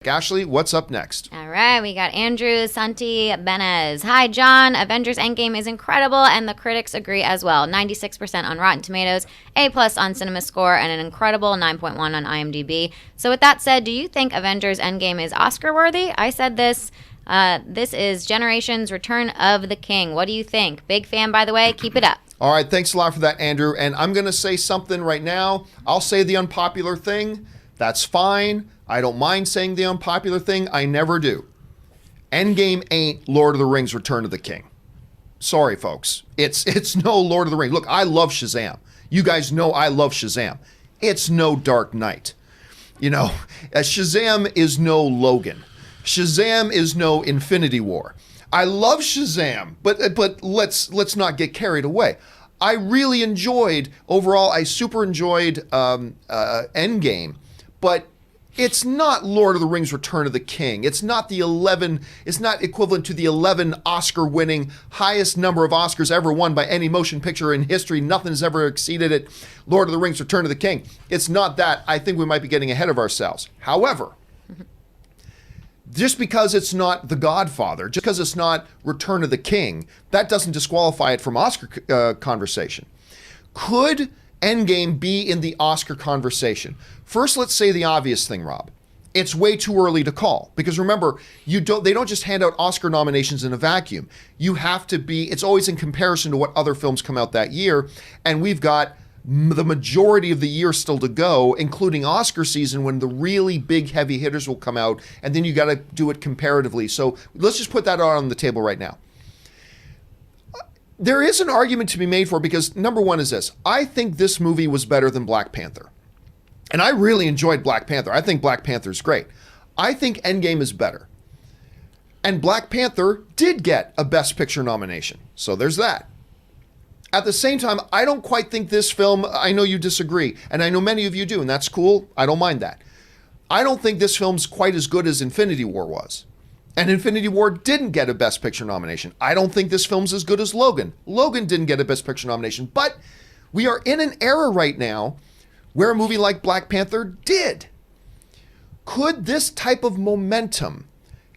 Ashley, what's up next? All right, we got Andrew Santibanez. Hi, John. Avengers Endgame is incredible, and the critics agree as well. 96% on Rotten Tomatoes, A+ on Cinemascore, and an incredible 9.1 on IMDB. So with that said, do you think Avengers Endgame is Oscar-worthy? I said this. This is Generations Return of the King. What do you think? Big fan, by the way. Keep it up. All right, thanks a lot for that, Andrew. And I'm going to say something right now. I'll say the unpopular thing. That's fine. I don't mind saying the unpopular thing. I never do. Endgame ain't Lord of the Rings Return of the King. Sorry, folks. It's no Lord of the Rings. Look, I love Shazam. You guys know I love Shazam. It's no Dark Knight. You know, Shazam is no Logan. Shazam is no Infinity War. I love Shazam, but let's not get carried away. I really enjoyed, overall, I super enjoyed Endgame, but it's not Lord of the Rings Return of the King. It's not it's not equivalent to the 11 Oscar-winning, highest number of Oscars ever won by any motion picture in history. Nothing's ever exceeded it. Lord of the Rings Return of the King. It's not that. I think we might be getting ahead of ourselves. However, just because it's not The Godfather, just because it's not Return of the King, that doesn't disqualify it from Oscar conversation. Could Endgame be in the Oscar conversation? First, let's say the obvious thing, Rob. It's way too early to call, because remember, they don't just hand out Oscar nominations in a vacuum. You have to it's always in comparison to what other films come out that year, and we've got the majority of the year still to go, including Oscar season, when the really big heavy hitters will come out, and then you got to do it comparatively. So let's just put that on the table right now. There is an argument to be made for, because number one is this. I think this movie was better than Black Panther. And I really enjoyed Black Panther. I think Black Panther is great. I think Endgame is better. And Black Panther did get a Best Picture nomination. So there's that. At the same time, I don't quite think this film, I know you disagree, and I know many of you do, and that's cool. I don't mind that. I don't think this film's quite as good as Infinity War was. And Infinity War didn't get a Best Picture nomination. I don't think this film's as good as Logan. Logan didn't get a Best Picture nomination. But we are in an era right now where a movie like Black Panther did. Could this type of momentum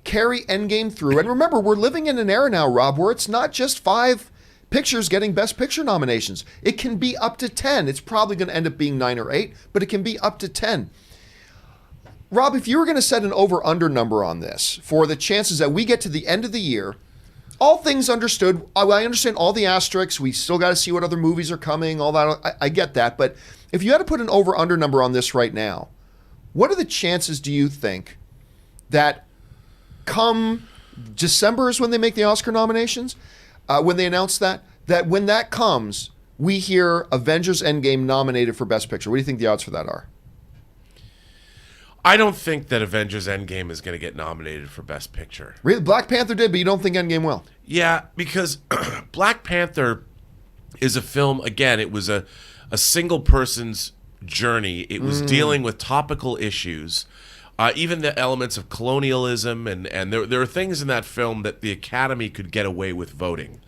carry Endgame through? And remember, we're living in an era now, Rob, where it's not just 5 pictures getting Best Picture nominations. It can be up to 10. It's probably going to end up being 9 or 8, but it can be up to 10. Rob, if you were going to set an over-under number on this for the chances that we get to the end of the year, all things understood, I understand all the asterisks, we still got to see what other movies are coming, all that, I get that, but if you had to put an over-under number on this right now, what are the chances, do you think, that come December is when they make the Oscar nominations, when they announce that when that comes, we hear Avengers Endgame nominated for Best Picture? What do you think the odds for that are? I don't think that Avengers Endgame is going to get nominated for Best Picture. Really? Black Panther did, but you don't think Endgame will? Yeah, because Black Panther is a film, again, it was a single person's journey. It was dealing with topical issues, even the elements of colonialism, and there are things in that film that the Academy could get away with voting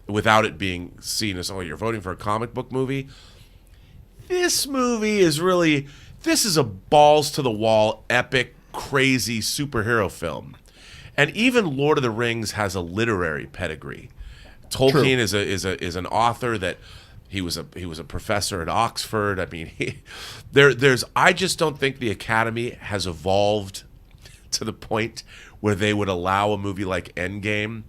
without it being seen as, oh, you're voting for a comic book movie. This movie is really... This is a balls-to-the-wall, epic, crazy superhero film. And even Lord of the Rings has a literary pedigree. Tolkien is an author that he was a professor at Oxford. I mean, I just don't think the Academy has evolved to the point where they would allow a movie like Endgame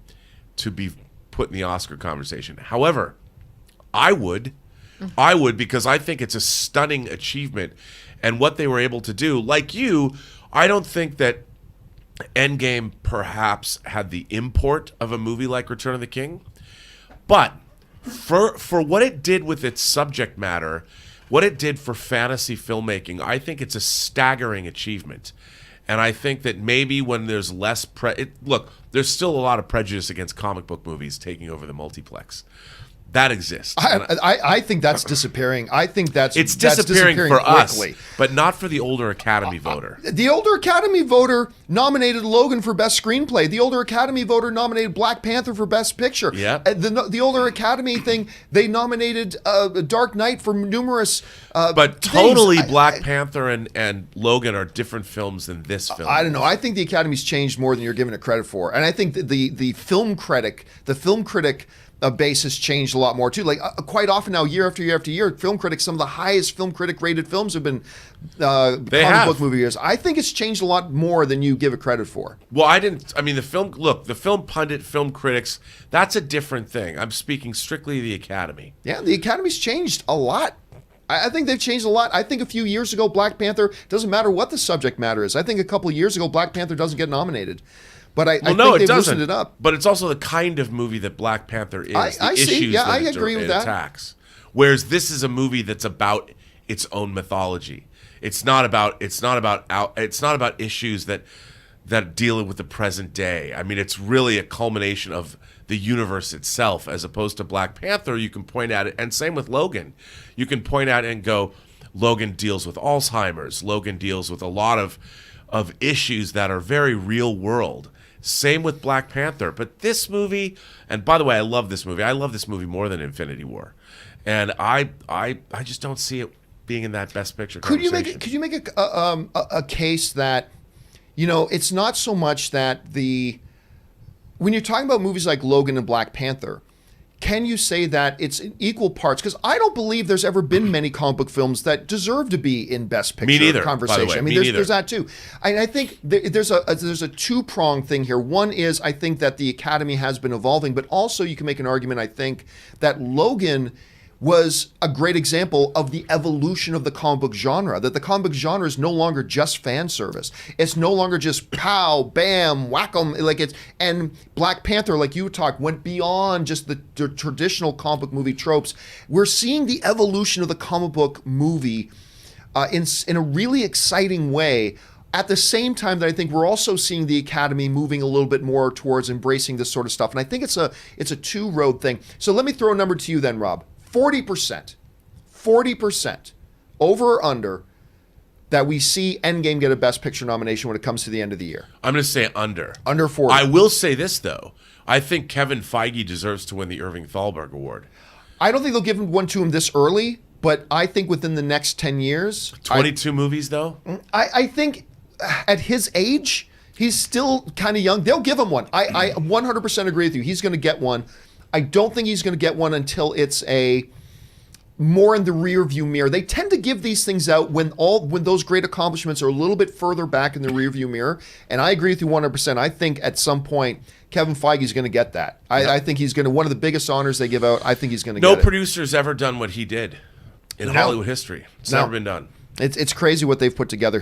to be put in the Oscar conversation. However, I would because I think it's a stunning achievement. And what they were able to do, like you, I don't think that Endgame perhaps had the import of a movie like Return of the King. But for what it did with its subject matter, what it did for fantasy filmmaking, I think it's a staggering achievement. And I think that maybe when there's less... Look, there's still a lot of prejudice against comic book movies taking over the multiplex. That exists. I think that's disappearing. I think it's disappearing for quickly. Us, but not for the older Academy voter. The older Academy voter nominated Logan for Best Screenplay. The older Academy voter nominated Black Panther for Best Picture. Yeah. The older Academy thing, they nominated Dark Knight for numerous But totally, things. Black Panther and Logan are different films than this film. I don't know. I think the Academy's changed more than you're giving it credit for, and I think that the film critic base has changed a lot more too. Like quite often now, year after year after year, film critics, some of the highest film critic rated films have been comic book movie years. I think it's changed a lot more than you give it credit for. Well, the film pundit, film critics, that's a different thing. I'm speaking strictly of the Academy. Yeah, the Academy's changed a lot. I think they've changed a lot. I think a few years ago, Black Panther, doesn't matter what the subject matter is. I think a couple of years ago, Black Panther doesn't get nominated. But I think they've loosened it up. But it's also the kind of movie that Black Panther is. I see. Yeah, I agree with that. Attacks. Whereas this is a movie that's about its own mythology. It's not about issues that deal with the present day. I mean, it's really a culmination of the universe itself, as opposed to Black Panther. You can point at it, and same with Logan. You can point at it and go, Logan deals with Alzheimer's. Logan deals with a lot of issues that are very real world. Same with Black Panther. But this movie, and by the way, I love this movie. I love this movie more than Infinity War. And I just don't see it being in that Best Picture conversation. Could you make a case that, it's not so much that when you're talking about movies like Logan and Black Panther, can you say that it's in equal parts? Because I don't believe there's ever been many comic book films that deserve to be in Best Picture Me neither, conversation. by the way. I mean, there's that too. I think there's a two-pronged thing here. One is I think that the Academy has been evolving, but also you can make an argument, I think, that Logan was a great example of the evolution of the comic book genre, that the comic book genre is no longer just fan service. It's no longer just pow, bam, whack 'em. And Black Panther, like you talked, went beyond just the traditional comic book movie tropes. We're seeing the evolution of the comic book movie in a really exciting way. At the same time that I think we're also seeing the Academy moving a little bit more towards embracing this sort of stuff. And I think it's a two-road thing. So let me throw a number to you then, Rob. 40% over or under that we see Endgame get a Best Picture nomination when it comes to the end of the year. I'm going to say under. Under 40. I will say this, though. I think Kevin Feige deserves to win the Irving Thalberg Award. I don't think they'll give one to him this early, but I think within the next 10 years... 22 movies, though? I think at his age, he's still kind of young. They'll give him one. I 100% agree with you. He's going to get one. I don't think he's going to get one until it's more in the rear view mirror. They tend to give these things out when those great accomplishments are a little bit further back in the rear view mirror. And I agree with you 100%. I think at some point Kevin Feige is going to get that. I think he's going to, one of the biggest honors they give out. I think he's going to get it. No producer's ever done what he did in Hollywood history. It's never been done. It's crazy what they've put together.